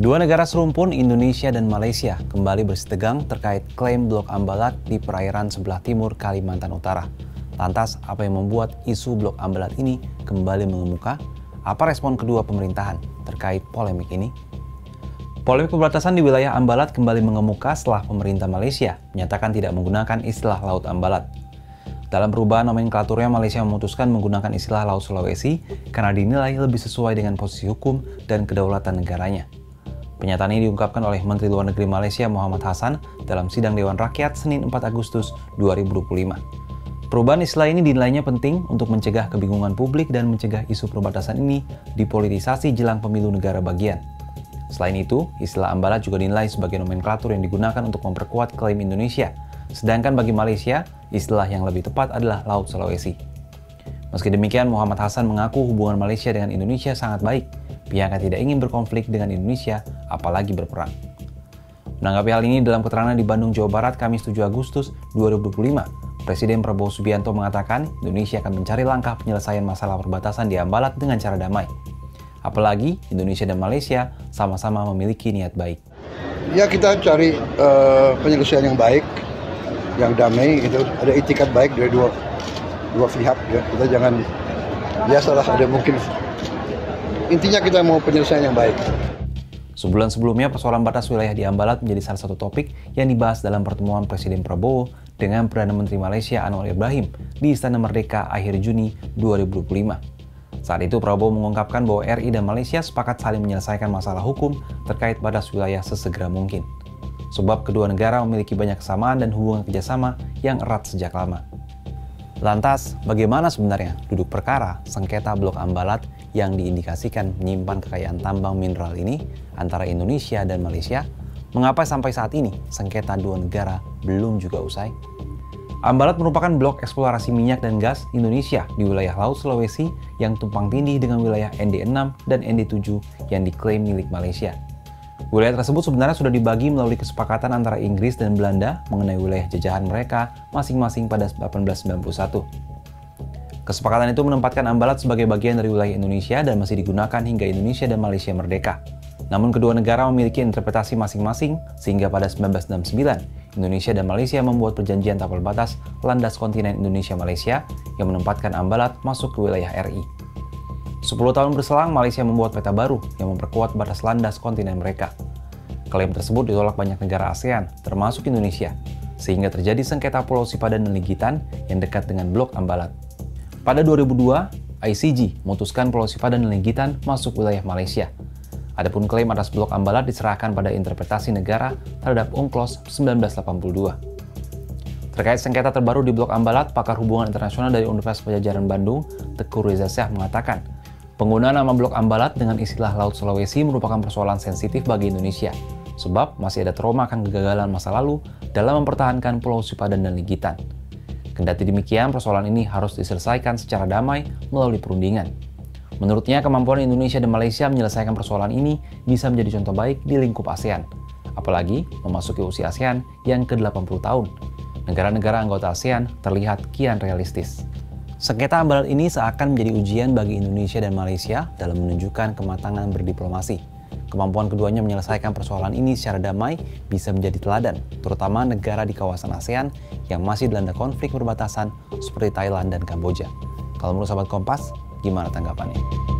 Dua negara serumpun, Indonesia dan Malaysia, kembali bersitegang terkait klaim Blok Ambalat di perairan sebelah timur Kalimantan Utara. Lantas, apa yang membuat isu Blok Ambalat ini kembali mengemuka? Apa respon kedua pemerintahan terkait polemik ini? Polemik perbatasan di wilayah Ambalat kembali mengemuka setelah pemerintah Malaysia menyatakan tidak menggunakan istilah Laut Ambalat. Dalam perubahan nomenklaturnya, Malaysia memutuskan menggunakan istilah Laut Sulawesi karena dinilai lebih sesuai dengan posisi hukum dan kedaulatan negaranya. Pernyataan ini diungkapkan oleh Menteri Luar Negeri Malaysia Muhammad Hassan dalam sidang Dewan Rakyat Senin 4 Agustus 2025. Perubahan istilah ini dinilainya penting untuk mencegah kebingungan publik dan mencegah isu perbatasan ini dipolitisasi jelang pemilu negara bagian. Selain itu, istilah Ambalat juga dinilai sebagai nomenklatur yang digunakan untuk memperkuat klaim Indonesia, sedangkan bagi Malaysia, istilah yang lebih tepat adalah Laut Sulawesi. Meski demikian, Muhammad Hassan mengaku hubungan Malaysia dengan Indonesia sangat baik. Pihaknya tidak ingin berkonflik dengan Indonesia, apalagi berperang. Menanggapi hal ini dalam keterangan di Bandung, Jawa Barat, Kamis 7 Agustus 2025, Presiden Prabowo Subianto mengatakan Indonesia akan mencari langkah penyelesaian masalah perbatasan di Ambalat dengan cara damai. Apalagi Indonesia dan Malaysia sama-sama memiliki niat baik. Ya, kita cari penyelesaian yang baik, yang damai, gitu. Ada itikat baik dari dua pihak. Ya. Kita jangan biasalah ada mungkin. Intinya kita mau penyelesaian yang baik. Sebulan sebelumnya, persoalan batas wilayah di Ambalat menjadi salah satu topik yang dibahas dalam pertemuan Presiden Prabowo dengan Perdana Menteri Malaysia Anwar Ibrahim di Istana Merdeka akhir Juni 2025. Saat itu Prabowo mengungkapkan bahwa RI dan Malaysia sepakat saling menyelesaikan masalah hukum terkait batas wilayah sesegera mungkin. Sebab kedua negara memiliki banyak kesamaan dan hubungan kerjasama yang erat sejak lama. Lantas, bagaimana sebenarnya duduk perkara sengketa Blok Ambalat yang diindikasikan menyimpan kekayaan tambang mineral ini antara Indonesia dan Malaysia? Mengapa sampai saat ini sengketa dua negara belum juga usai? Ambalat merupakan blok eksplorasi minyak dan gas Indonesia di wilayah Laut Sulawesi yang tumpang tindih dengan wilayah ND6 dan ND7 yang diklaim milik Malaysia. Wilayah tersebut sebenarnya sudah dibagi melalui kesepakatan antara Inggris dan Belanda mengenai wilayah jajahan mereka masing-masing pada 1891. Kesepakatan itu menempatkan Ambalat sebagai bagian dari wilayah Indonesia dan masih digunakan hingga Indonesia dan Malaysia merdeka. Namun kedua negara memiliki interpretasi masing-masing sehingga pada 1969, Indonesia dan Malaysia membuat perjanjian tapal batas landas kontinen Indonesia-Malaysia yang menempatkan Ambalat masuk ke wilayah RI. 10 tahun berselang, Malaysia membuat peta baru yang memperkuat batas landas kontinen mereka. Klaim tersebut ditolak banyak negara ASEAN, termasuk Indonesia, sehingga terjadi sengketa Pulau Sipadan dan Legitan yang dekat dengan Blok Ambalat. Pada 2002, ICJ memutuskan Pulau Sipadan dan Legitan masuk wilayah Malaysia. Adapun klaim atas Blok Ambalat diserahkan pada interpretasi negara terhadap UNCLOS 1982. Terkait sengketa terbaru di Blok Ambalat, pakar hubungan internasional dari Universitas Padjadjaran Bandung, Teuku Reza Shah mengatakan, penggunaan nama Blok Ambalat dengan istilah Laut Sulawesi merupakan persoalan sensitif bagi Indonesia, sebab masih ada trauma akan kegagalan masa lalu dalam mempertahankan Pulau Sipadan dan Legitan. Kendati demikian, persoalan ini harus diselesaikan secara damai melalui perundingan. Menurutnya, kemampuan Indonesia dan Malaysia menyelesaikan persoalan ini bisa menjadi contoh baik di lingkup ASEAN, apalagi memasuki usia ASEAN yang ke-80 tahun. Negara-negara anggota ASEAN terlihat kian realistis. Sengketa Ambalat ini seakan menjadi ujian bagi Indonesia dan Malaysia dalam menunjukkan kematangan berdiplomasi. Kemampuan keduanya menyelesaikan persoalan ini secara damai bisa menjadi teladan, terutama negara di kawasan ASEAN yang masih dilanda konflik perbatasan seperti Thailand dan Kamboja. Kalau menurut sahabat Kompas, gimana tanggapannya?